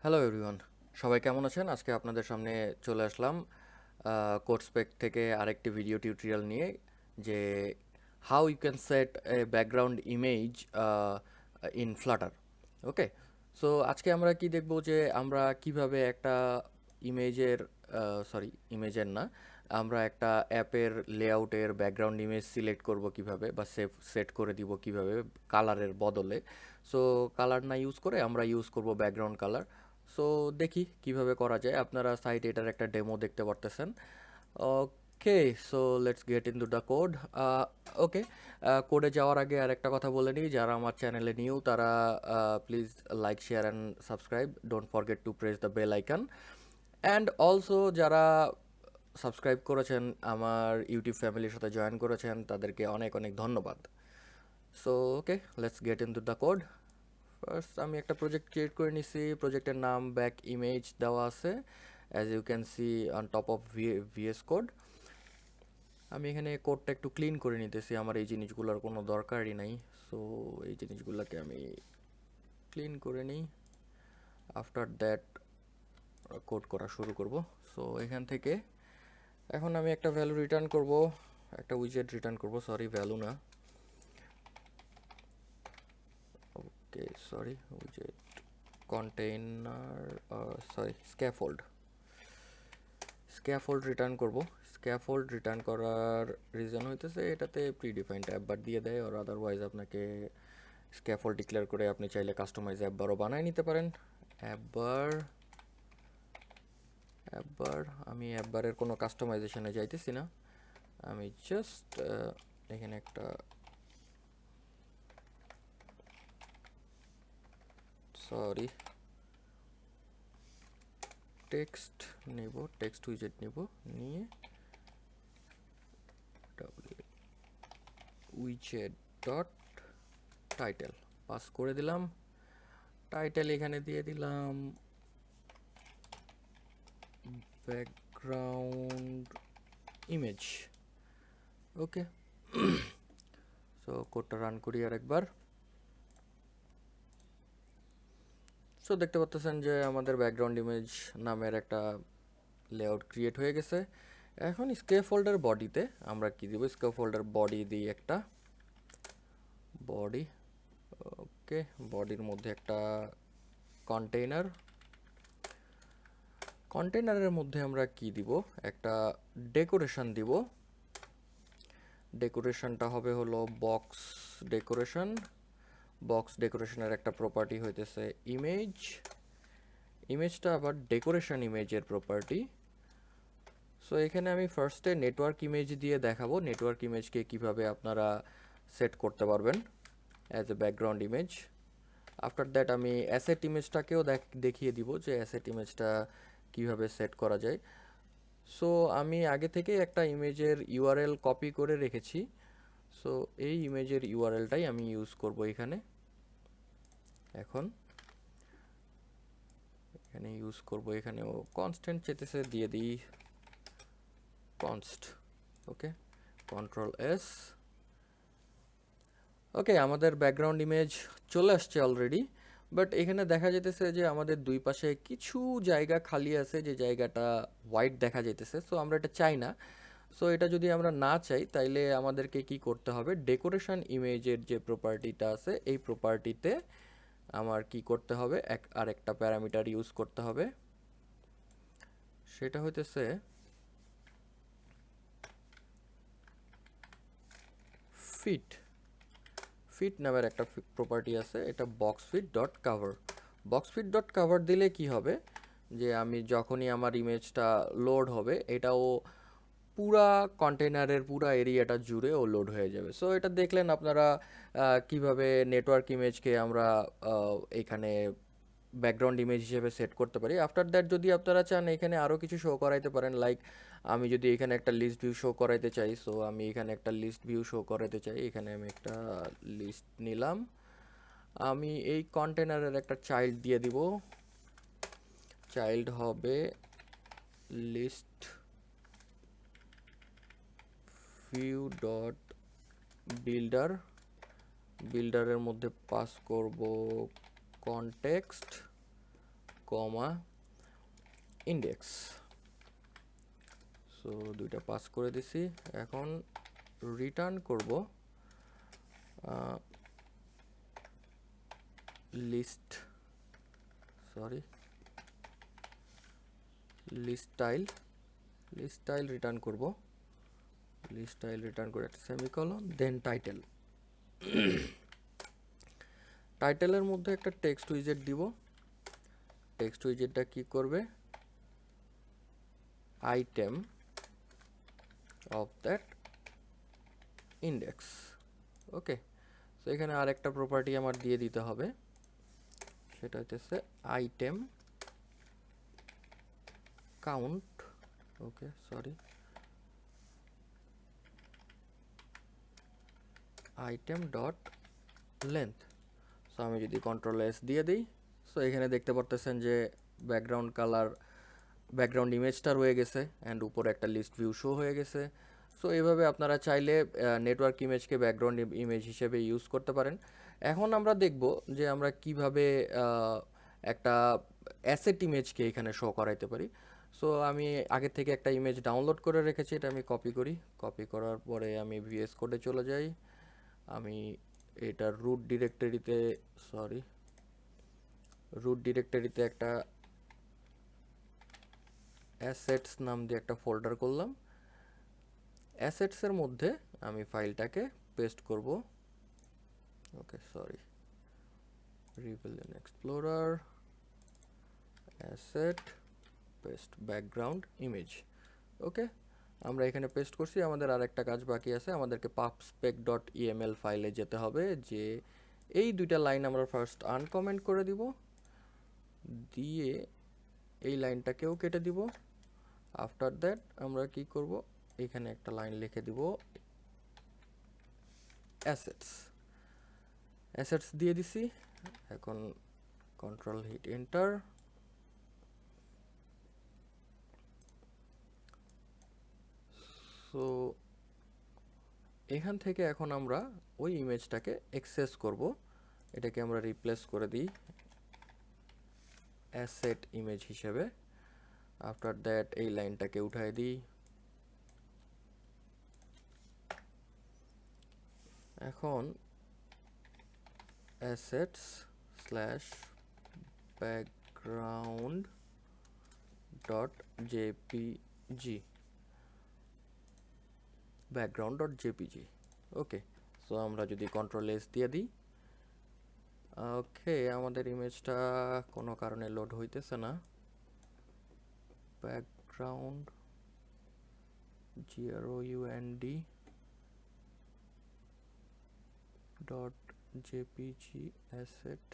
Hello everyone, সবাই কেমন আছেন? আজকে আপনাদের সামনে চলে আসলাম কোডস্পেক থেকে আরেকটি ভিডিও টিউটোরিয়াল নিয়ে, যে how you can set a background image in Flutter. Okay, so আজকে আমরা কি দেখব, যে আমরা কিভাবে একটা ইমেজের ইমেজের না, আমরা একটা অ্যাপের লেআউটের ব্যাকগ্রাউন্ড ইমেজ সিলেক্ট করব কিভাবে, বা সেট করে দিব কিভাবে কালারের বদলে। সো কালার না ইউজ করে আমরা ইউজ করব ব্যাকগ্রাউন্ড কালার। সো দেখি কিভাবে করা যায়। আপনারা সাইটে এটার একটা ডেমো দেখতে পারতেছেন। Okay, so let's get into the code. Okay, কোডে যাওয়ার আগে আর একটা কথা বলে নিই, যারা আমার চ্যানেলে নিউ তারা please like, share and subscribe. Don't forget to press the bell icon. And also যারা সাবস্ক্রাইব করেছেন, আমার ইউটিউব ফ্যামিলির সাথে জয়েন করেছেন, তাদেরকে অনেক অনেক ধন্যবাদ। So okay, let's get into the code. First আমি একটা প্রজেক্ট ক্রিয়েট করে নিছি। প্রজেক্টের নাম ব্যাক ইমেজ দেওয়া আছে, as you can see on top of VS code. আমি এখানে কোডটা একটু ক্লিন করে নিতেছি, আমার এই জিনিসগুলোর কোনো দরকারই নাই। সো এই জিনিসগুলোকে আমি ক্লিন করে নিই। আফটার দ্যাট কোড করা শুরু করব। সো এখান থেকে এখন আমি একটা ভ্যালু রিটার্ন করব, একটা উইজেট রিটার্ন করব, সরি ভ্যালু না, ওকে সরি, উইজেট কন্টেইনার, স্ক্যাফোল্ড রিটার্ন করব। স্ক্যাফোল্ড রিটার্ন করার রিজন হইতেছে এটাতে প্রিডিফাইন্ড অ্যাপ বার দিয়ে দেয়, আর আদারওয়াইজ আপনাকে স্ক্যাফোল্ড ডিক্লেয়ার করে আপনি চাইলে কাস্টমাইজ অ্যাপ বারও বানায় নিতে পারেন। অ্যাপ বার আমি অ্যাপ বারের কোনো কাস্টমাইজেশনে যাইতেছি না, আমি জাস্ট এখানে একটা সরি টেক্সট নেব, টেক্সট উইজেট নেব, নিয়ে উইজেট ডট টাইটেল পাস করে দিলাম। টাইটেল এখানে দিয়ে দিলাম ব্যাকগ্রাউন্ড ইমেজ। ওকে, সো কোডটা রান করি আর একবার। সো দেখতে পাচ্ছেন যে আমাদের ব্যাকগ্রাউন্ড ইমেজ নামের একটা লেআউট ক্রিয়েট হয়ে গেছে। এখন স্ক্যাফোল্ডের বডিতে আমরা কি দিব, স্ক্যাফোল্ডের বডি দিই একটা বডি। ওকে, বডির মধ্যে একটা কন্টেইনার, কন্টেইনারের মধ্যে আমরা কি দিব, একটা ডেকোরেশন দিব। ডেকোরেশনটা হবে হলো বক্স ডেকোরেশন। বক্স ডেকোরেশনের একটা প্রপার্টি হইতেছে ইমেজ, ইমেজটা আবার ডেকোরেশন ইমেজের প্রপার্টি। সো এখানে আমি ফার্স্টে নেটওয়ার্ক ইমেজ দিয়ে দেখাবো নেটওয়ার্ক ইমেজকে কিভাবে আপনারা সেট করতে পারবেন as a background image. After that আমি অ্যাসেট ইমেজটাকেও দেখিয়ে দিব যে অ্যাসেট ইমেজটা কিভাবে সেট করা যায়। সো আমি আগে থেকে একটা ইমেজের ইউআরএল কপি করে রেখেছি। সো এই ইমেজের ইউআরএলটাই আমি ইউজ করব এখানে। এখন এখানে ইউজ করব, এখানেও কনস্ট্যান্ট চেতেছে, দিয়ে দিই কনস্ট। ওকে, কন্ট্রোল এস। ওকে, আমাদের ব্যাকগ্রাউন্ড ইমেজ চলে আসছে অলরেডি, বাট এখানে দেখা যেতেছে যে আমাদের দুই পাশে কিছু জায়গা খালি আছে, যে জায়গাটা হোয়াইট দেখা যেতেছে। সো আমরা এটা চাই না। সো এটা যদি আমরা না চাই, তাইলে আমাদেরকে কি করতে হবে, ডেকোরেশন ইমেজের যে প্রপার্টিটা আছে এই প্রপার্টিতে আমার কি করতে হবে, আরেকটা প্যারামিটার ইউজ করতে হবে। সেটা হইতেছে ফিট। ফিট নামের একটা প্রপার্টি আছে, এটা বক্সফিট ডট কাভার। বক্সফিট ডট কাভার দিলে কি হবে, যে আমি যখনই আমার ইমেজটা লোড হবে, এটাও পুরা কন্টেনারের পুরা এরিয়াটা জুড়ে ও লোড হয়ে যাবে। সো এটা দেখলেন আপনারা কিভাবে নেটওয়ার্ক ইমেজকে আমরা এখানে ব্যাকগ্রাউন্ড ইমেজ হিসেবে সেট করতে পারি। আফটার দ্যাট যদি আপনারা চান এখানে আরও কিছু শো করাইতে পারেন, লাইক আমি যদি এখানে একটা লিস্ট ভিউ শো করাইতে চাই, সো আমি এখানে একটা লিস্ট ভিউ শো করাইতে চাই, এখানে আমি একটা লিস্ট নিলাম। আমি এই কন্টেনারের একটা চাইল্ড দিয়ে দিব, চাইল্ড হবে লিস্ট ভিউ ডট বিল্ডার। বিল্ডারের মধ্যে পাস করব কনটেক্সট, কমা ইন্ডেক্স। সো দুইটা পাস করে দিছি। এখন রিটার্ন করব লিস্ট স্টাইল রিটার্ন করব। স্টাইল রিটার্ন করে একটা সেমিকলন, দেন টাইটেল। টাইটেলের মধ্যে একটা টেক্সট উইজেট দিব। টেক্সট উইজেটটা কি করবে? Item of that index. Okay, তো এখানে আরেকটা প্রপার্টি আমার দিয়ে দিতে হবে, সেটা হচ্ছে item count. Okay, sorry, item dot length. So আমি যদি কন্ট্রোল এস দিয়ে দিই, সো এখানে দেখতে পারতেছেন যে ব্যাকগ্রাউন্ড ইমেজটা রয়ে গেছে অ্যান্ড উপরে একটা লিস্ট ভিউ শো হয়ে গেছে। সো এইভাবে আপনারা চাইলে নেটওয়ার্ক ইমেজকে ব্যাকগ্রাউন্ড ইমেজ হিসেবে ইউজ করতে পারেন। এখন আমরা দেখব যে আমরা কিভাবে একটা অ্যাসেট ইমেজকে এখানে শো করাইতে পারি। সো আমি আগে থেকে একটা ইমেজ ডাউনলোড করে রেখেছি, এটা আমি কপি করি। কপি করার পরে আমি ভিএস কোডে চলে যাই। আমি এটার রুট ডিরেক্টরিতে একটা অ্যাসেটস নাম দিয়ে একটা ফোল্ডার করলাম। অ্যাসেটসের মধ্যে আমি ফাইলটাকে পেস্ট করব। ওকে, সরি, রিভিলিয়ন explorer, asset, paste background image. Okay, আমরা এখানে পেস্ট করছি। আমাদের আরেকটা কাজ বাকি আছে, আমাদেরকে pubspec.eml ফাইলে যেতে হবে, যে এই দুইটা লাইন আমরা ফার্স্ট আনকমেন্ট করে দিব, দিয়ে এই লাইনটাকেও কেটে দিব। আফটার দ্যাট আমরা কি করব, এখানে একটা লাইন লিখে দিব অ্যাসেটস দিয়ে দিছি। এখন কন্ট্রোল হিট এন্টার। সো এখান থেকে এখন আমরা ওই ইমেজটাকে অ্যাক্সেস করব। এটাকে আমরা রিপ্লেস করে দিই অ্যাসেট ইমেজ হিসেবে। আফটার দ্যাট এই লাইনটাকে উঠাই দিই। এখন assets slash background dot JPG, okay. So আমরা যদি কন্ট্রোল এস দিয়ে দিই, ওকে, আমাদের ইমেজটা কোনো কারণে লোড হইতেছে না। Background GROUND dot JPG asset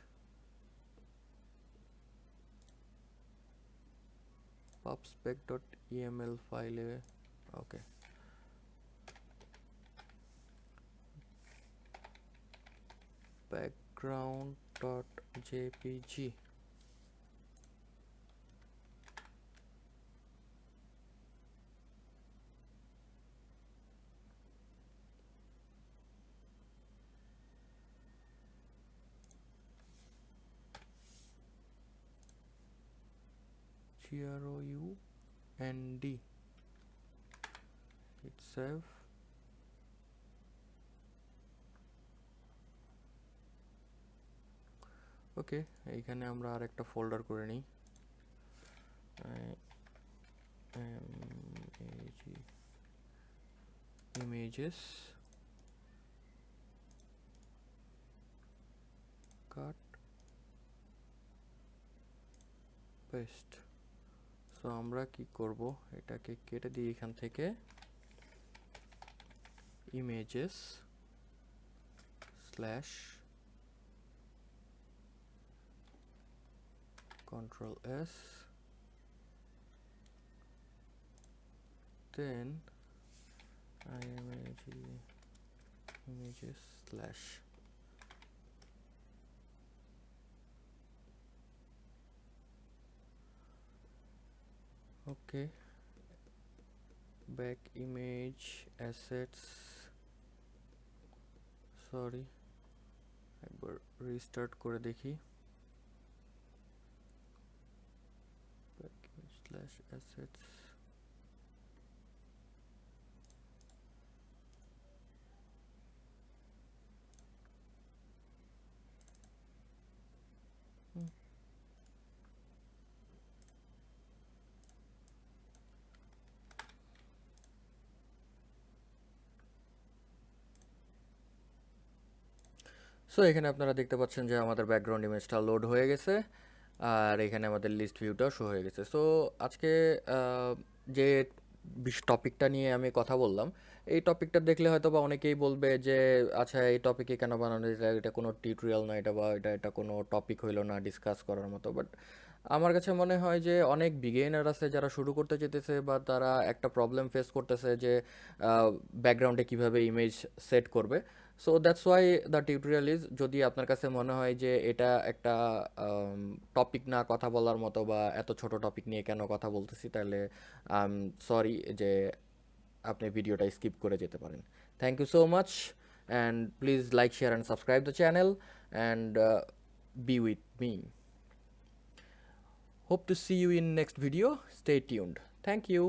pubspec.eml ফাইলে। ওকে, background.jpg। GROUND, hit save। ওকে, এইখানে আমরা আরেকটা ফোল্ডার করে নিই, ইমেজেস, কাট, পেস্ট। সো আমরা কি করব, এটাকে কেটে দিই এখান থেকে, images slash Ctrl S, then images slash okay, back image assets, sorry একবার রিস্টার্ট করে দেখি। slash assets. সো এখানে আপনারা দেখতে পাচ্ছেন যে আমাদের ব্যাকগ্রাউন্ড ইমেজটা লোড হয়ে গেছে আর এখানে আমাদের লিস্ট ভিউটাও শো হয়ে গেছে। সো আজকে যে টপিকটা নিয়ে আমি কথা বললাম, এই টপিকটা দেখলে হয়তো বা অনেকেই বলবে যে আচ্ছা এই টপিকে কেন বানানো, এটা কোনো টিউটোরিয়াল না, এটা বা এটা কোনো টপিক হইলো না ডিসকাস করার মতো। বাট আমার কাছে মনে হয় যে অনেক বিগিনার আছে যারা শুরু করতে যেতেছে বা তারা একটা প্রবলেম ফেস করতেছে যে ব্যাকগ্রাউন্ডে কিভাবে ইমেজ সেট করবে। So that's why the tutorial is, যদি আপনার কাছে মনে হয় যে এটা একটা টপিক না কথা বলার মতো বা এত ছোট টপিক নিয়ে কেন কথা বলতেছি, তাহলে সরি যে আপনি ভিডিওটা স্কিপ করে যেতে পারেন। Thank you so much and please like share and subscribe the channel and be with me. Hope to see you in next video. Stay tuned. Thank you.